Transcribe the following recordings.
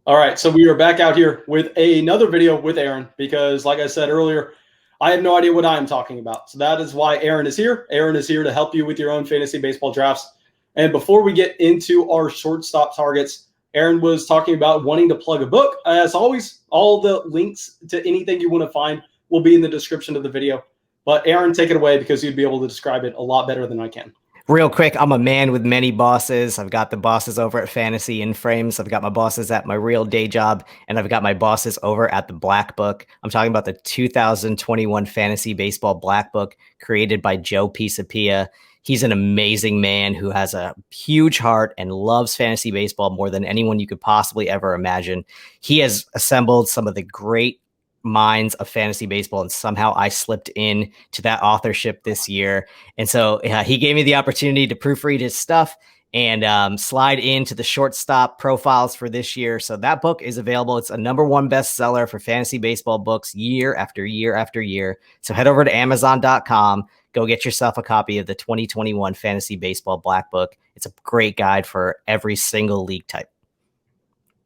All right, so we are back out here with another video with Aaron because, like I said earlier, I have no idea what I'm talking about. So that is why Aaron is here. Aaron is here to help you with your own fantasy baseball drafts. And before we get into our shortstop targets, Aaron was talking about wanting to plug a book. As always, all the links to anything you want to find will be in the description of the video. But Aaron, take it away because you'd be able to describe it a lot better than I can. Real quick, I'm a man with many bosses. I've got the bosses over at Fantasy in Frames. I've got my bosses at my real day job, and I've got my bosses over at the Black Book. I'm talking about the 2021 Fantasy Baseball Black Book created by Joe Pisapia. He's an amazing man who has a huge heart and loves fantasy baseball more than anyone you could possibly ever imagine. He has assembled some of the great minds of fantasy baseball, and somehow I slipped in to that authorship this year. And so he gave me the opportunity to proofread his stuff and slide into the shortstop profiles for this year. So that book is available. It's a #1 bestseller for fantasy baseball books year after year after year. So head over to Amazon.com, go get yourself a copy of the 2021 Fantasy Baseball Black Book. It's a great guide for every single league type.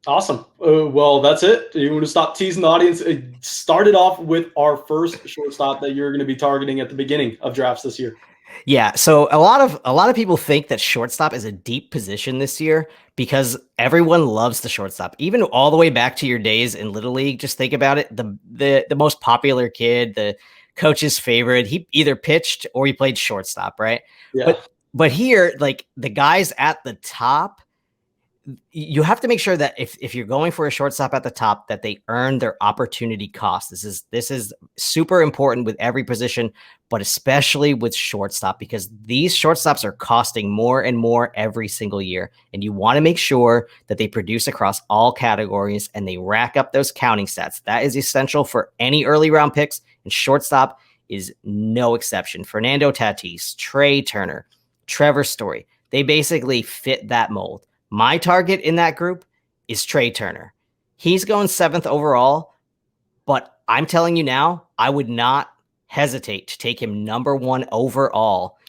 Awesome. Well, that's it. You want to stop teasing the audience? It started off with our first shortstop that you're going to be targeting at the beginning of drafts this year. Yeah, so a lot of people think that shortstop is a deep position this year because everyone loves the shortstop. Even all the way back to your days in Little League, just think about it. The most popular kid, the coach's favorite, he either pitched or he played shortstop, right? Yeah. But here, like the guys at the top, you have to make sure that if you're going for a shortstop at the top, that they earn their opportunity cost. This is super important with every position, but especially with shortstop, because these shortstops are costing more and more every single year. And you want to make sure that they produce across all categories and they rack up those counting stats. That is essential for any early round picks, and shortstop is no exception. Fernando Tatis, Trey Turner, Trevor Story, they basically fit that mold. My target in that group is Trey Turner. He's going 7th overall, but I'm telling you now, I would not hesitate to take him #1 overall,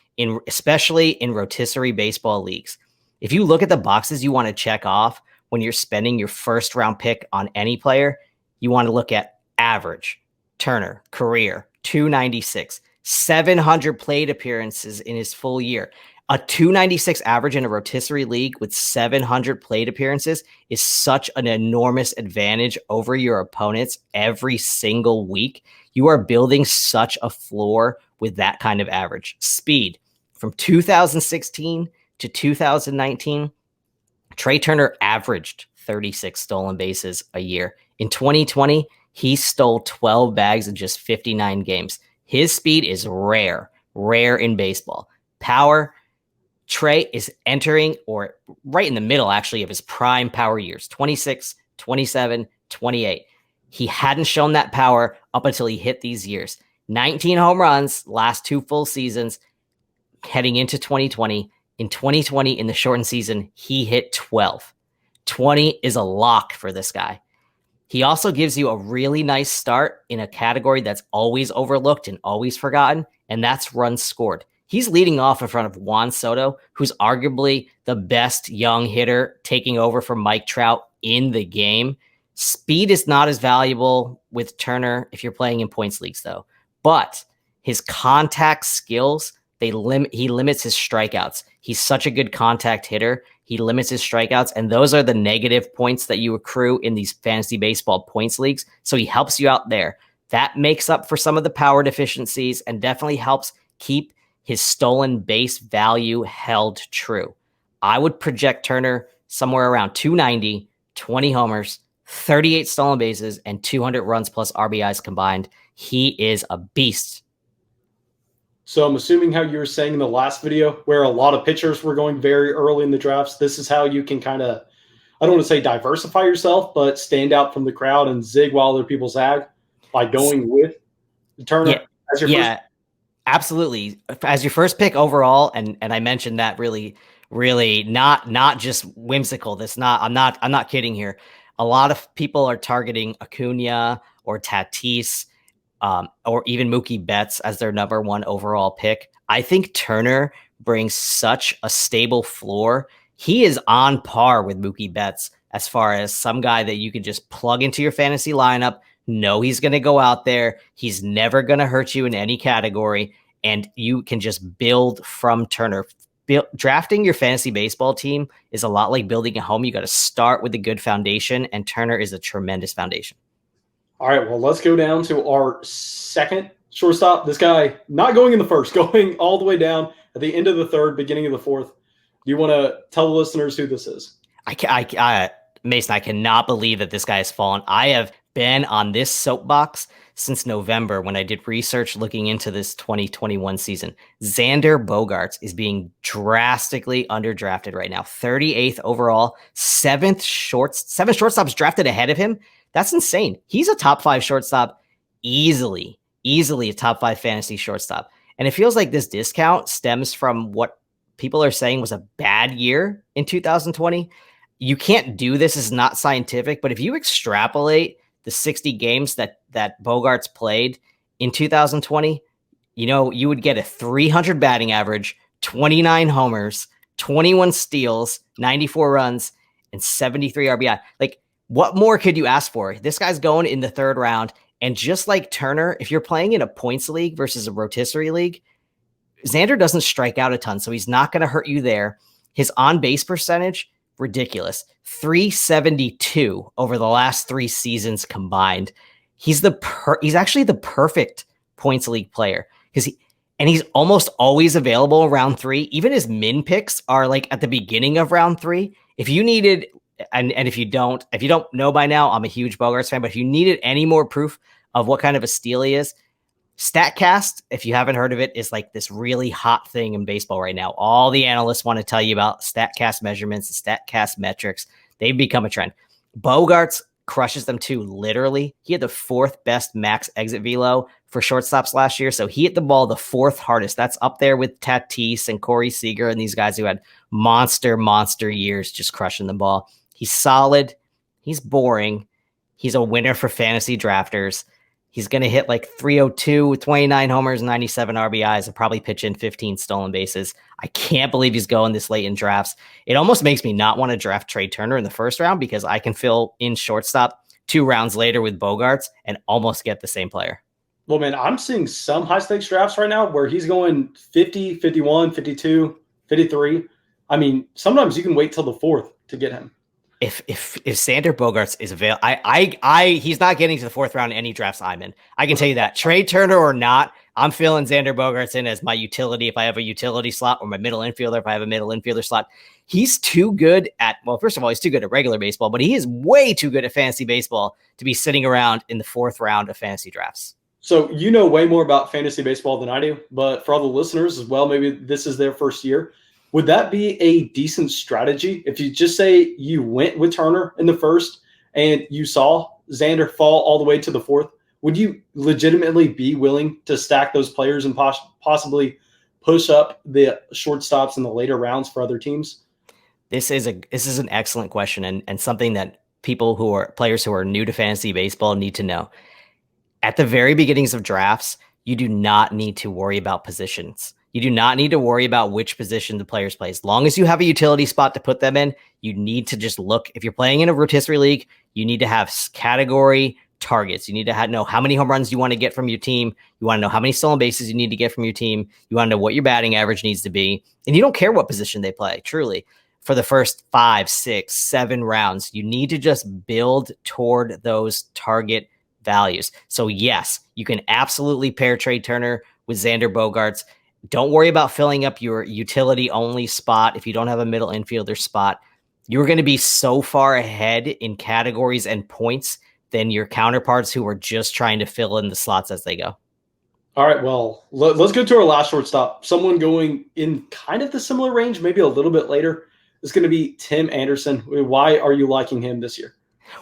especially in rotisserie baseball leagues. If you look at the boxes you want to check off when you're spending your first round pick on any player, you want to look at average. Turner, career, 296, 700 plate appearances in his full year. A 296 average in a rotisserie league with 700 plate appearances is such an enormous advantage over your opponents every single week. You are building such a floor with that kind of average. Speed. From 2016 to 2019, Trey Turner averaged 36 stolen bases a year. In 2020, he stole 12 bags in just 59 games. His speed is rare in baseball. Power. Trey is entering or right in the middle, actually, of his prime power years, 26, 27, 28. He hadn't shown that power up until he hit these years. 19 home runs, last 2 full seasons, heading into 2020. In 2020, in the shortened season, he hit 12. 20 is a lock for this guy. He also gives you a really nice start in a category that's always overlooked and always forgotten, and that's runs scored. He's leading off in front of Juan Soto, who's arguably the best young hitter taking over from Mike Trout in the game. Speed is not as valuable with Turner if you're playing in points leagues, though. But his contact skills, he limits his strikeouts. He's such a good contact hitter. He limits his strikeouts, and those are the negative points that you accrue in these fantasy baseball points leagues. So he helps you out there. That makes up for some of the power deficiencies and definitely helps keep his stolen base value held true. I would project Turner somewhere around 290, 20 homers, 38 stolen bases, and 200 runs plus RBIs combined. He is a beast. So I'm assuming how you were saying in the last video, where a lot of pitchers were going very early in the drafts, this is how you can kind of, I don't want to say diversify yourself, but stand out from the crowd and zig while other people zag by going with Turner as your first. Absolutely. As your first pick overall, and I mentioned that really not just whimsical. I'm not kidding here. A lot of people are targeting Acuna or Tatis, or even Mookie Betts as their #1 overall pick. I think Turner brings such a stable floor. He is on par with Mookie Betts as far as some guy that you can just plug into your fantasy lineup. Know he's going to go out there. He's never going to hurt you in any category. And you can just build from Turner. Drafting your fantasy baseball team is a lot like building a home. You got to start with a good foundation, and Turner is a tremendous foundation. All right, well, let's go down to our second shortstop. This guy not going in the first, going all the way down at the end of the third, beginning of the fourth. Do you want to tell the listeners who this is? Mason, I cannot believe that this guy has fallen. I have been on this soapbox since November when I did research looking into this 2021 season. Xander Bogaerts is being drastically underdrafted right now. 38th overall, seven shortstops drafted ahead of him. That's insane. He's a top 5 shortstop, easily a top 5 fantasy shortstop. And it feels like this discount stems from what people are saying was a bad year in 2020. You can't do this. It's not scientific, but if you extrapolate the 60 games that Bogaerts played in 2020, you would get a 300 batting average, 29 homers, 21 steals, 94 runs, and 73 RBI. Like, what more could you ask for? This guy's going in the 3rd round. And just like Turner, if you're playing in a points league versus a rotisserie league, Xander doesn't strike out a ton, so he's not going to hurt you there. His on-base percentage, ridiculous. 372 over the last 3 seasons combined. He's actually the perfect points league player because he's almost always available in round 3. Even his min picks are like at the beginning of round 3. If you needed, and if you don't know by now, I'm a huge Bogaerts fan, but if you needed any more proof of what kind of a steal he is, StatCast, if you haven't heard of it, is like this really hot thing in baseball right now. All the analysts want to tell you about StatCast measurements, StatCast metrics. They've become a trend. Bogaerts crushes them too, literally. He had the 4th best max exit velo for shortstops last year, so he hit the ball the 4th hardest. That's up there with Tatis and Corey Seager and these guys who had monster years just crushing the ball. He's solid. He's boring. He's a winner for fantasy drafters. He's going to hit like 302 with 29 homers, 97 RBIs, and probably pitch in 15 stolen bases. I can't believe he's going this late in drafts. It almost makes me not want to draft Trey Turner in the 1st round because I can fill in shortstop 2 rounds later with Bogaerts and almost get the same player. Well, man, I'm seeing some high-stakes drafts right now where he's going 50, 51, 52, 53. I mean, sometimes you can wait till the 4th to get him. If Xander Bogaerts is available, he's not getting to the 4th round in any drafts I'm in. I can tell you that. Trey Turner or not, I'm filling Xander Bogaerts in as my utility if I have a utility slot, or my middle infielder if I have a middle infielder slot. He's too good at, well, first of all, he's too good at regular baseball, but he is way too good at fantasy baseball to be sitting around in the 4th round of fantasy drafts. So you know way more about fantasy baseball than I do, but for all the listeners as well, maybe this is their first year. Would that be a decent strategy? If you just say you went with Turner in the 1st and you saw Xander fall all the way to the 4th, would you legitimately be willing to stack those players and possibly push up the shortstops in the later rounds for other teams? This is an excellent question and something that players who are new to fantasy baseball need to know. At the very beginnings of drafts, you do not need to worry about positions. You do not need to worry about which position the players play. As long as you have a utility spot to put them in, you need to just look. If you're playing in a rotisserie league, you need to have category targets. You need to know how many home runs you want to get from your team. You want to know how many stolen bases you need to get from your team. You want to know what your batting average needs to be. And you don't care what position they play, truly. For the first 5, 6, 7 rounds, you need to just build toward those target values. So yes, you can absolutely pair Trey Turner with Xander Bogaerts. Don't worry about filling up your utility only spot. If you don't have a middle infielder spot, you're going to be so far ahead in categories and points than your counterparts who are just trying to fill in the slots as they go. All right, well, let's go to our last shortstop. Someone going in kind of the similar range, maybe a little bit later, is going to be Tim Anderson. Why are you liking him this year?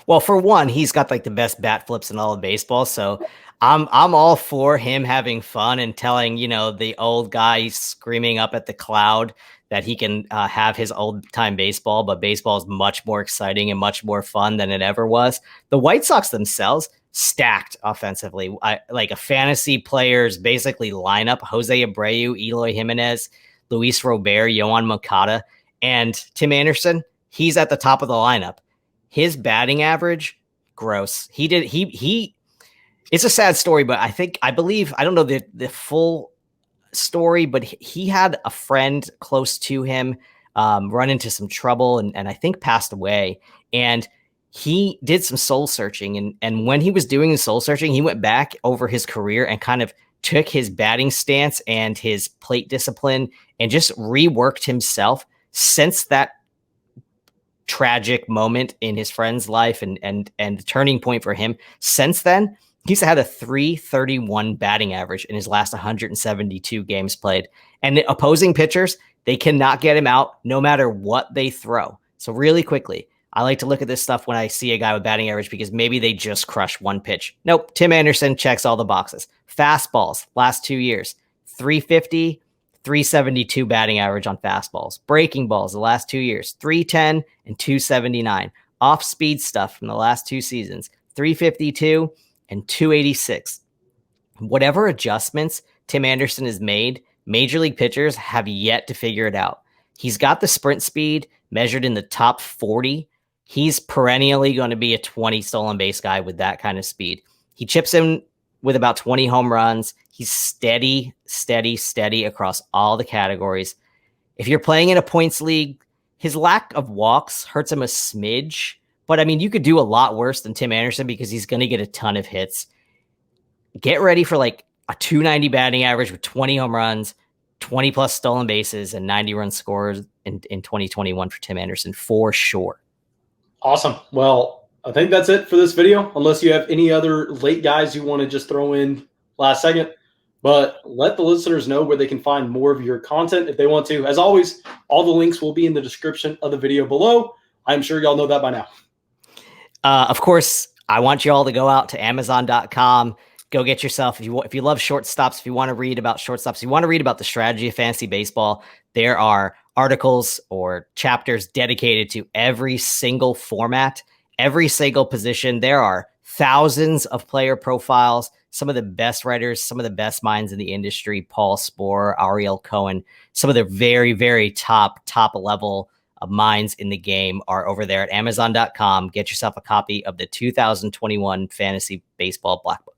Well, for one, he's got like the best bat flips in all of baseball. So I'm all for him having fun and telling, the old guy screaming up at the cloud that he can have his old time baseball, but baseball is much more exciting and much more fun than it ever was. The White Sox themselves stacked offensively, like a fantasy players basically lineup: Jose Abreu, Eloy Jimenez, Luis Robert, Yohan Moncada, and Tim Anderson. He's at the top of the lineup. His batting average, gross. It's a sad story, but I believe, I don't know the full story, but he had a friend close to him run into some trouble and I think passed away. And he did some soul searching. And when he was doing the soul searching, he went back over his career and kind of took his batting stance and his plate discipline and just reworked himself since that tragic moment in his friend's life and the turning point for him. Since then, he's had a 331 batting average in his last 172 games played. And the opposing pitchers, they cannot get him out no matter what they throw. So really quickly, I like to look at this stuff when I see a guy with batting average because maybe they just crush one pitch. Nope. Tim Anderson checks all the boxes. Fastballs, last 2 years, 350, 372 batting average on fastballs. Breaking balls, the last 2 years, 310 and 279. Off speed stuff from the last 2 seasons, 352 and 286. Whatever adjustments Tim Anderson has made, major league pitchers have yet to figure it out. He's got the sprint speed measured in the top 40. He's perennially going to be a 20 stolen base guy with that kind of speed. He chips in with about 20 home runs. He's steady across all the categories. If you're playing in a points league, his lack of walks hurts him a smidge. But I mean, you could do a lot worse than Tim Anderson because he's going to get a ton of hits. Get ready for like a 290 batting average with 20 home runs, 20 plus stolen bases, and 90 runs scored in 2021 for Tim Anderson for sure. Awesome. Well, I think that's it for this video, unless you have any other late guys you want to just throw in last second. But let the listeners know where they can find more of your content if they want to. As always, all the links will be in the description of the video below. I'm sure y'all know that by now. Of course, I want you all to go out to Amazon.com. Go get yourself, if you love Shortstops, if you want to read about Shortstops, if you want to read about the strategy of fantasy baseball, there are articles or chapters dedicated to every single format, every single position. There are thousands of player profiles, some of the best writers, some of the best minds in the industry, Paul Sporer, Ariel Cohen, some of the very, very top level minds in the game are over there at Amazon.com. Get yourself a copy of the 2021 Fantasy Baseball Black Book.